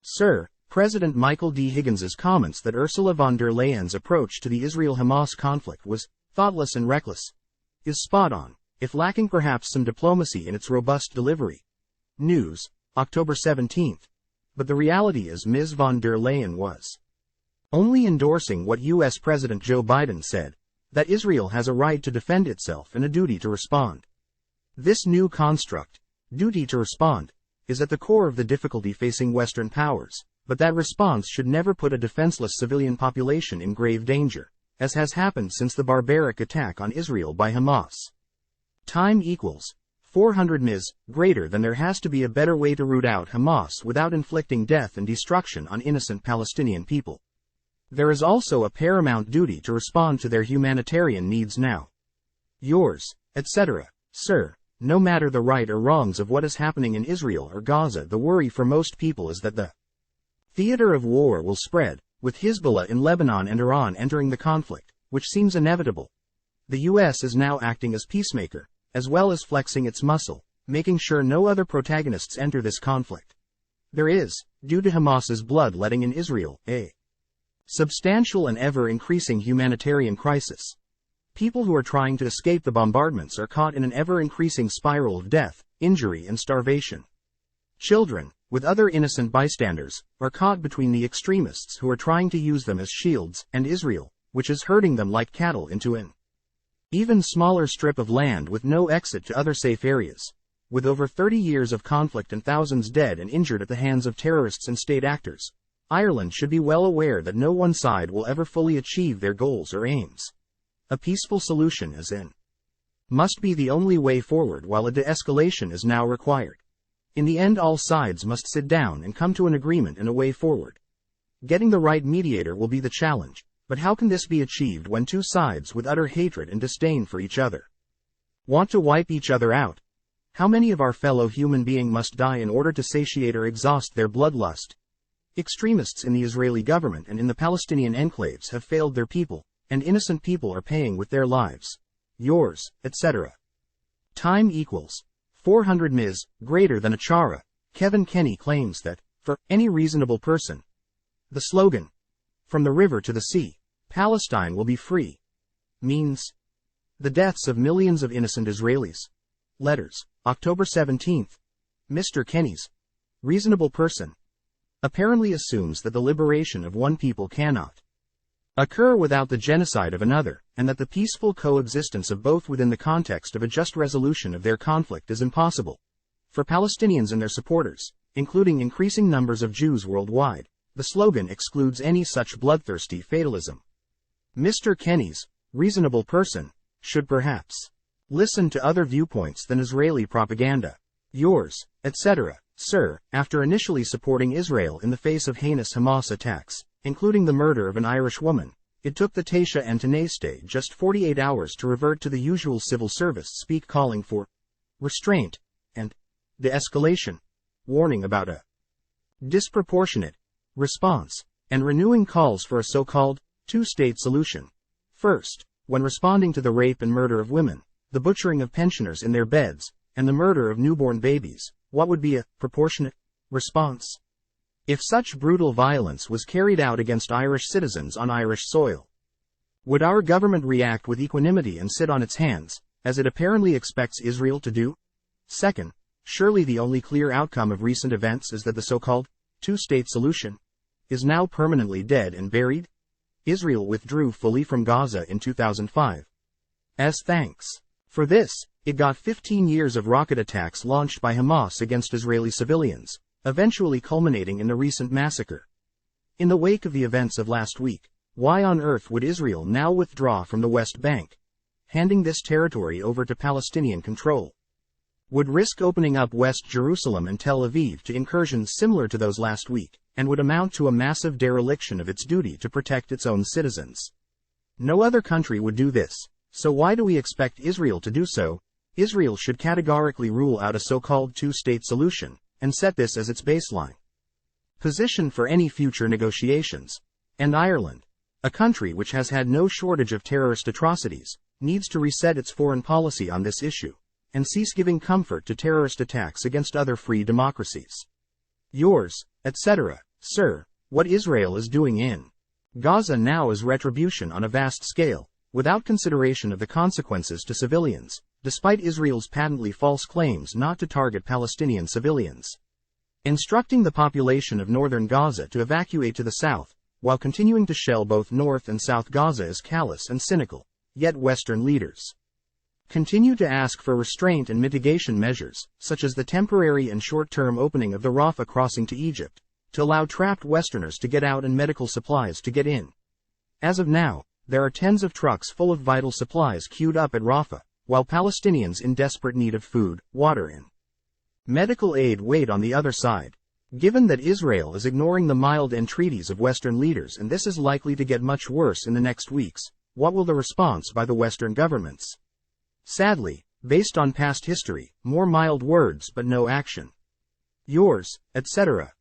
Sir, President Michael D Higgins's comments that Ursula von der Leyen's approach to the Israel-Hamas conflict was thoughtless and reckless is spot on, if lacking perhaps some diplomacy in its robust delivery. News, October 17. But the reality is Ms. von der Leyen was only endorsing what U.S. President Joe Biden said, that Israel has a right to defend itself and a duty to respond. This new construct, duty to respond, is at the core of the difficulty facing Western powers, but that response should never put a defenseless civilian population in grave danger, as has happened since the barbaric attack on Israel by Hamas. Time equals 400 ms. Greater than there has to be a better way to root out Hamas without inflicting death and destruction on innocent Palestinian people. There is also a paramount duty to respond to their humanitarian needs now. Yours, etc., sir. No matter the right or wrongs of what is happening in Israel or Gaza, the worry for most people is that the theater of war will spread, with Hezbollah in Lebanon and Iran entering the conflict, which seems inevitable. The U.S. is now acting as peacemaker, as well as flexing its muscle, making sure no other protagonists enter this conflict. There is, due to Hamas's bloodletting in Israel, a substantial and ever-increasing humanitarian crisis. People who are trying to escape the bombardments are caught in an ever-increasing spiral of death, injury and starvation. Children, with other innocent bystanders, are caught between the extremists who are trying to use them as shields, and Israel, which is herding them like cattle into an even smaller strip of land with no exit to other safe areas. With over 30 years of conflict and thousands dead and injured at the hands of terrorists and state actors, Ireland should be well aware that no one side will ever fully achieve their goals or aims. A peaceful solution as in must be the only way forward, while a de-escalation is now required. In the end, all sides must sit down and come to an agreement and a way forward. Getting the right mediator will be the challenge, but how can this be achieved when two sides with utter hatred and disdain for each other want to wipe each other out? How many of our fellow human beings must die in order to satiate or exhaust their bloodlust? Extremists in the Israeli government and in the Palestinian enclaves have failed their people, and innocent people are paying with their lives. Yours, etc. Time equals 400 ms. Greater than a chara. Kevin Kenny claims that, for any reasonable person, the slogan, "From the river to the sea, Palestine will be free," means the deaths of millions of innocent Israelis. Letters, October 17. Mr. Kenny's reasonable person apparently assumes that the liberation of one people cannot occur without the genocide of another, and that the peaceful coexistence of both within the context of a just resolution of their conflict is impossible. For Palestinians and their supporters, including increasing numbers of Jews worldwide, the slogan excludes any such bloodthirsty fatalism. Mr. Kenny's reasonable person should perhaps listen to other viewpoints than Israeli propaganda. Yours, etc., sir. After initially supporting Israel in the face of heinous Hamas attacks, including the murder of an Irish woman, it took the Taoiseach and Taoiseach just 48 hours to revert to the usual civil service speak, calling for restraint and de-escalation, warning about a disproportionate response, and renewing calls for a so-called two-state solution. First, when responding to the rape and murder of women, the butchering of pensioners in their beds, and the murder of newborn babies, what would be a proportionate response? If such brutal violence was carried out against Irish citizens on Irish soil, would our government react with equanimity and sit on its hands, as it apparently expects Israel to do? Second, surely the only clear outcome of recent events is that the so-called two-state solution is now permanently dead and buried. Israel withdrew fully from Gaza in 2005. As thanks for this, it got 15 years of rocket attacks launched by Hamas against Israeli civilians, eventually culminating in the recent massacre. In the wake of the events of last week, why on earth would Israel now withdraw from the West Bank, handing this territory over to Palestinian control? Would risk opening up West Jerusalem and Tel Aviv to incursions similar to those last week, and would amount to a massive dereliction of its duty to protect its own citizens. No other country would do this, so why do we expect Israel to do so? Israel should categorically rule out a so-called two-state solution, and set this as its baseline position for any future negotiations. And Ireland, a country which has had no shortage of terrorist atrocities, needs to reset its foreign policy on this issue, and cease giving comfort to terrorist attacks against other free democracies. Yours, etc., Sir, what Israel is doing in Gaza now is retribution on a vast scale, without consideration of the consequences to civilians, despite Israel's patently false claims not to target Palestinian civilians. Instructing the population of northern Gaza to evacuate to the south, while continuing to shell both North and South Gaza is callous and cynical, yet Western leaders continue to ask for restraint and mitigation measures, such as the temporary and short-term opening of the Rafah crossing to Egypt, to allow trapped Westerners to get out and medical supplies to get in. As of now, there are tens of trucks full of vital supplies queued up at Rafah, while Palestinians in desperate need of food, water and medical aid wait on the other side. Given that Israel is ignoring the mild entreaties of Western leaders and this is likely to get much worse in the next weeks, what will the response by the Western governments? Sadly, based on past history, more mild words but no action. Yours, etc.